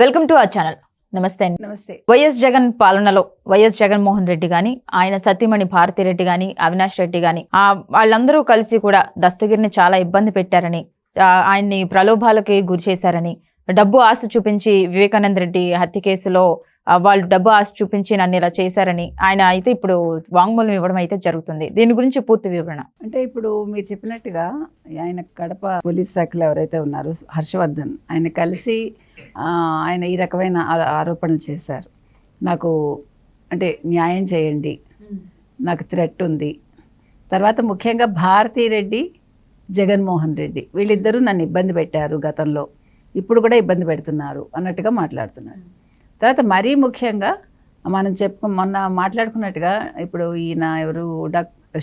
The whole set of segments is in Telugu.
Welcome to our channel. నమస్తే అండి. నమస్తే. వైఎస్ జగన్ పాలనలో వైఎస్ జగన్మోహన్ రెడ్డి గాని, ఆయన సతీమణి భారతిరెడ్డి గాని, అవినాష్ రెడ్డి గాని వాళ్ళందరూ కలిసి కూడా దస్తగిరిని చాలా ఇబ్బంది పెట్టారని, ఆయన్ని ప్రలోభాలకి గురి చేశారని, డబ్బు ఆశ చూపించి వివేకానంద రెడ్డి హత్య కేసులో వాళ్ళు డబ్బు ఆశ చూపించి నన్ను ఇలా చేశారని ఆయన అయితే ఇప్పుడు వాంగ్మూలం ఇవ్వడం అయితే జరుగుతుంది. దీని గురించి పూర్తి వివరణ. అంటే ఇప్పుడు మీరు చెప్పినట్టుగా ఆయన కడప పోలీస్ శాఖలో ఎవరైతే ఉన్నారో హర్షవర్ధన్, ఆయన కలిసి ఆయన ఈ రకమైన ఆరోపణలు చేశారు. నాకు అంటే న్యాయం చేయండి, నాకు థ్రెట్ ఉంది. తర్వాత ముఖ్యంగా భారతిరెడ్డి, జగన్మోహన్ రెడ్డి వీళ్ళిద్దరూ నన్ను ఇబ్బంది పెట్టారు గతంలో, ఇప్పుడు కూడా ఇబ్బంది పెడుతున్నారు అన్నట్టుగా మాట్లాడుతున్నారు. తర్వాత మరీ ముఖ్యంగా మనం మొన్న మాట్లాడుకున్నట్టుగా ఇప్పుడు ఈయన ఎవరు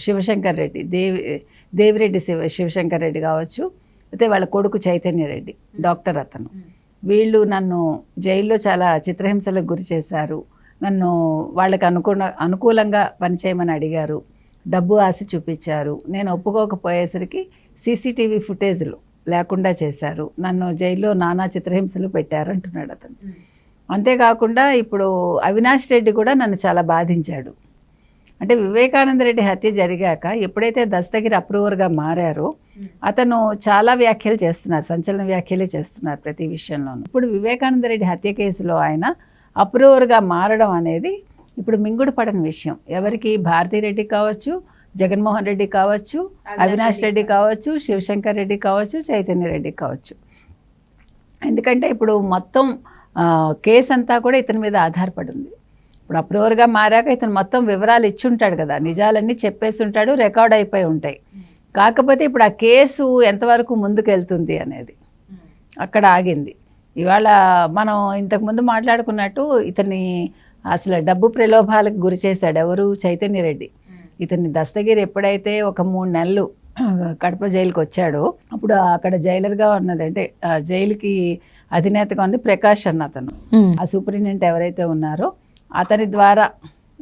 శివశంకర్ రెడ్డి, దేవిరెడ్డి శివశంకర్ రెడ్డి కావచ్చు, అయితే వాళ్ళ కొడుకు చైతన్య రెడ్డి డాక్టర్, అతను వీళ్ళు నన్ను జైల్లో చాలా చిత్రహింసలకు గురి చేశారు, నన్ను వాళ్ళకి అనుకూలంగా పనిచేయమని అడిగారు, డబ్బు ఆశ చూపించారు, నేను ఒప్పుకోకపోయేసరికి సీసీటీవీ ఫుటేజ్లు లేకుండా చేశారు, నన్ను జైల్లో నానా చిత్రహింసలు పెట్టారు అంటున్నాడు అతను. అంతేకాకుండా ఇప్పుడు అవినాష్ రెడ్డి కూడా నన్ను చాలా బాధించాడు. అంటే వివేకానంద రెడ్డి హత్య జరిగాక ఎప్పుడైతే దస్తగిరి అప్రూవర్గా మారారో అతను చాలా వ్యాఖ్యలు చేస్తున్నారు, సంచలన వ్యాఖ్యలే చేస్తున్నారు ప్రతి విషయంలోనూ. ఇప్పుడు వివేకానంద రెడ్డి హత్య కేసులో ఆయన అప్రూవర్గా మారడం అనేది ఇప్పుడు మింగుడు పడని విషయం. ఎవరికి? భారతిరెడ్డి కావచ్చు, జగన్మోహన్ రెడ్డి కావచ్చు, అవినాష్ రెడ్డి కావచ్చు, శివశంకర్ రెడ్డి కావచ్చు, చైతన్య రెడ్డి కావచ్చు. ఎందుకంటే ఇప్పుడు మొత్తం కేసు అంతా కూడా ఇతని మీద ఆధారపడి ఉంది. ఇప్పుడు అప్రూవర్గా మారాక ఇతను మొత్తం వివరాలు ఇచ్చి ఉంటాడు కదా, నిజాలన్నీ చెప్పేసి ఉంటాడు, రికార్డ్ అయిపోయి ఉంటాయి. కాకపోతే ఇప్పుడు ఆ కేసు ఎంతవరకు ముందుకు వెళ్తుంది అనేది అక్కడ ఆగింది. ఇవాళ మనం ఇంతకుముందు మాట్లాడుకున్నట్టు ఇతన్ని అసలు డబ్బు ప్రలోభాలకు గురి చేశాడు ఎవరు? చైతన్య రెడ్డి. ఇతన్ని దస్తగిరి ఎప్పుడైతే ఒక 3 నెలలు కడప జైలుకి వచ్చాడో అప్పుడు అక్కడ జైలర్గా ఉన్నది, అంటే జైలుకి అధినేతగా ఉంది ప్రకాష్ అన్న అతను, ఆ సూపరింటెండెంట్ ఎవరైతే ఉన్నారో అతని ద్వారా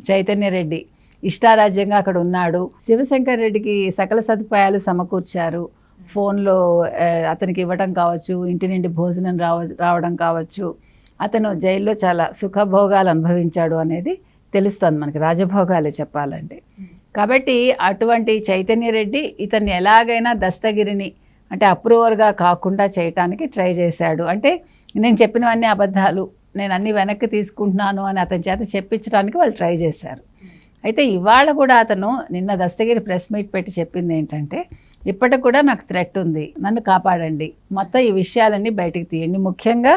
చైతన్య రెడ్డి ఇష్టారాజ్యంగా అక్కడ ఉన్నాడు. శివశంకర్ రెడ్డికి సకల సదుపాయాలు సమకూర్చారు, ఫోన్లో అతనికి ఇవ్వడం కావచ్చు, ఇంటి నుండి భోజనం రావడం కావచ్చు, అతను జైల్లో చాలా సుఖభోగాలు అనుభవించాడు అనేది తెలుస్తుంది మనకి, రాజభోగాలే చెప్పాలంటే. కాబట్టి అటువంటి చైతన్య రెడ్డి ఇతన్ని ఎలాగైనా దస్తగిరిని అంటే అప్రూవర్గా కాకుండా చేయటానికి ట్రై చేశాడు. అంటే నేను చెప్పినవన్నీ అబద్ధాలు, నేను అన్నీ వెనక్కి తీసుకుంటున్నాను అని అతని చేత చెప్పించడానికి వాళ్ళు ట్రై చేశారు. అయితే ఇవాళ కూడా అతను నిన్న దస్తగిరి ప్రెస్ మీట్ పెట్టి చెప్పింది ఏంటంటే, ఇప్పటికి కూడా నాకు థ్రెట్ ఉంది, నన్ను కాపాడండి, మొత్తం ఈ విషయాలన్నీ బయటకు తీయండి, ముఖ్యంగా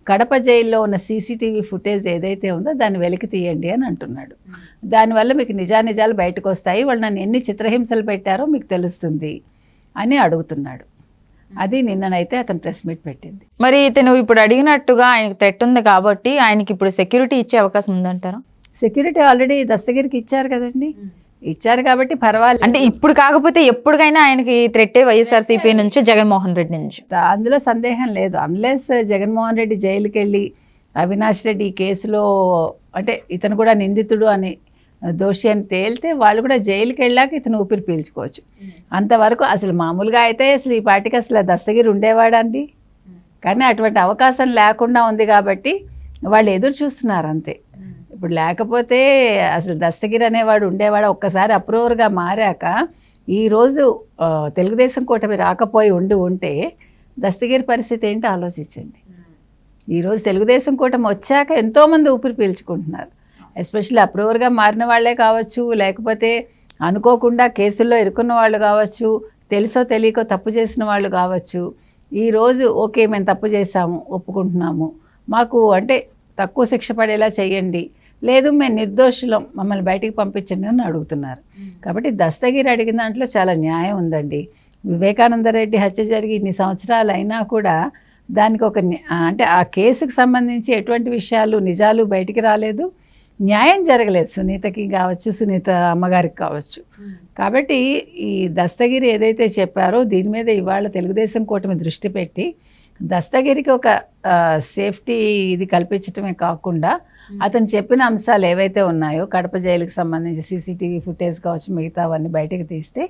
కడప జైల్లో ఉన్న సీసీటీవీ ఫుటేజ్ ఏదైతే ఉందో దాన్ని వెలికి తీయండి అని అంటున్నాడు. దానివల్ల మీకు నిజానిజాలు బయటకు వస్తాయి, వాళ్ళు నన్ను ఎన్ని చిత్రహింసలు పెట్టారో మీకు తెలుస్తుంది అని అడుగుతున్నాడు. అది నిన్ననైతే అతను ప్రెస్ మీట్ పెట్టింది. మరి ఇతను ఇప్పుడు అడిగినట్టుగా ఆయనకు థ్రెట్ ఉంది కాబట్టి ఆయనకి ఇప్పుడు సెక్యూరిటీ ఇచ్చే అవకాశం ఉందంటారా? సెక్యూరిటీ ఆల్రెడీ దస్తగిరికి ఇచ్చారు కదండి, ఇచ్చారు కాబట్టి పర్వాలేదు. అంటే ఇప్పుడు కాకపోతే ఎప్పటికైనా ఆయనకి థ్రెట్టే వైఎస్ఆర్సీపీ నుంచి, జగన్మోహన్ రెడ్డి నుంచి, అందులో సందేహం లేదు. అన్లెస్ జగన్మోహన్ రెడ్డి జైలుకి వెళ్ళి అవినాష్ రెడ్డి ఈ కేసులో అంటే ఇతను కూడా నిందితుడు అని దోషి అని తేలితే వాళ్ళు కూడా జైలుకి వెళ్ళాక ఇతను ఊపిరి పీల్చుకోవచ్చు. అంతవరకు అసలు మామూలుగా అయితే అసలు ఈ పార్టీకి అసలు దస్తగిరి ఉండేవాడండి, కానీ అటువంటి అవకాశం లేకుండా ఉంది కాబట్టి వాళ్ళు ఎదురు చూస్తున్నారు అంతే. ఇప్పుడు లేకపోతే అసలు దస్తగిరి అనేవాడు ఉండేవాడు. ఒక్కసారి అప్రూవర్గా మారాక ఈరోజు తెలుగుదేశం కూటమి రాకపోయి ఉంటే దస్తగిరి పరిస్థితి ఏంటో ఆలోచించండి. ఈరోజు తెలుగుదేశం కూటమి వచ్చాక ఎంతోమంది ఊపిరి పీల్చుకుంటున్నారు. ఎస్పెషల్లీ అప్రూవర్గా మారిన వాళ్ళే కావచ్చు, లేకపోతే అనుకోకుండా కేసుల్లో ఇరుక్కున్న వాళ్ళు కావచ్చు, తెలుసో తెలియకో తప్పు చేసిన వాళ్ళు కావచ్చు. ఈరోజు ఓకే మేము తప్పు చేశాము, ఒప్పుకుంటున్నాము, మాకు అంటే తక్కువ శిక్ష పడేలా చేయండి, లేదు మేము నిర్దోషులం, మమ్మల్ని బయటికి పంపించండి అని అడుగుతున్నారు. కాబట్టి దస్తగిరి అడిగిన దాంట్లో చాలా న్యాయం ఉందండి. వివేకానంద రెడ్డి హత్య జరిగి ఇన్ని సంవత్సరాలు అయినా కూడా దానికి ఒక అంటే ఆ కేసుకు సంబంధించి ఎటువంటి విషయాలు నిజాలు బయటికి రాలేదు, న్యాయం జరగలేదు. సునీతకి కావచ్చు, సునీత అమ్మగారికి కావచ్చు. కాబట్టి ఈ దస్తగిరి ఏదైతే చెప్పారో దీని మీద ఇవాళ తెలుగుదేశం కూటమి దృష్టి పెట్టి దస్తగిరికి ఒక సేఫ్టీ ఇది కల్పించటమే కాకుండా అతను చెప్పిన అంశాలు ఏవైతే ఉన్నాయో కడప జైలుకి సంబంధించి సీసీటీవీ ఫుటేజ్ కావచ్చు, మిగతావన్నీ బయటకు తీస్తే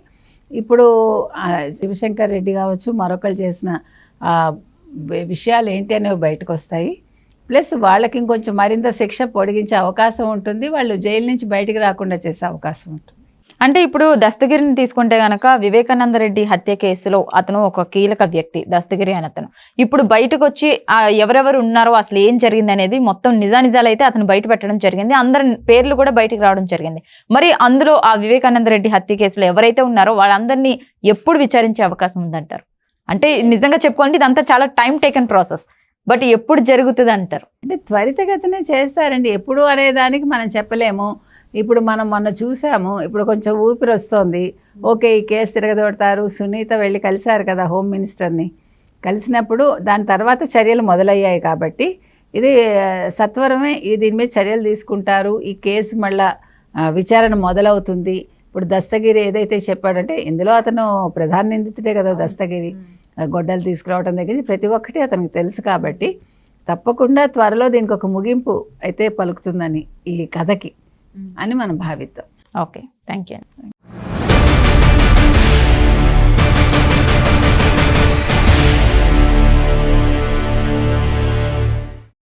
ఇప్పుడు శివశంకర్ రెడ్డి కావచ్చు, మరొకరు చేసిన విషయాలు ఏంటి అనేవి బయటకు వస్తాయి. ప్లస్ వాళ్ళకి ఇంకొంచెం మరింత శిక్ష పొడిగించే అవకాశం ఉంటుంది, వాళ్ళు జైలు నుంచి బయటికి రాకుండా చేసే అవకాశం ఉంటుంది. అంటే ఇప్పుడు దస్తగిరిని తీసుకుంటే గనక వివేకానంద రెడ్డి హత్య కేసులో అతను ఒక కీలక వ్యక్తి, దస్తగిరి అని అతను. ఇప్పుడు బయటకు వచ్చి ఎవరెవరు ఉన్నారో అసలు ఏం జరిగింది అనేది మొత్తం నిజానిజాలు అయితే అతను బయట పెట్టడం జరిగింది, అందరి పేర్లు కూడా బయటకు రావడం జరిగింది. మరి అందులో ఆ వివేకానంద రెడ్డి హత్య కేసులో ఎవరైతే ఉన్నారో వాళ్ళందరినీ ఎప్పుడు విచారించే అవకాశం ఉందంటారు? అంటే నిజంగా చెప్పుకోండి ఇదంతా చాలా టైం టేకన్ ప్రాసెస్, బట్ ఎప్పుడు జరుగుతుంది అంటారు? అంటే త్వరితగతినే చేస్తారండి, ఎప్పుడు అనేదానికి మనం చెప్పలేము. ఇప్పుడు మనం మొన్న చూసాము, ఇప్పుడు కొంచెం ఊపిరి వస్తుంది, ఓకే ఈ కేసు తిరగదోడతారు. సునీత వెళ్ళి కలిశారు కదా హోమ్ మినిస్టర్ని, కలిసినప్పుడు దాని తర్వాత చర్యలు మొదలయ్యాయి కాబట్టి ఇది సత్వరమే దీని మీద చర్యలు తీసుకుంటారు. ఈ కేసు మళ్ళా విచారణ మొదలవుతుంది. ఇప్పుడు దస్తగిరి ఏదైతే చెప్పాడంటే ఇందులో అతను ప్రధాన నిందితుడే కదా దస్తగిరి, గొడ్డలు తీసుకురావడం దగ్గర నుంచి ప్రతి ఒక్కటి అతనికి తెలుసు కాబట్టి తప్పకుండా త్వరలో దీనికి ఒక ముగింపు అయితే పలుకుతుందని ఈ కథకి అని మనం భావిద్దాం. Okay, thank you.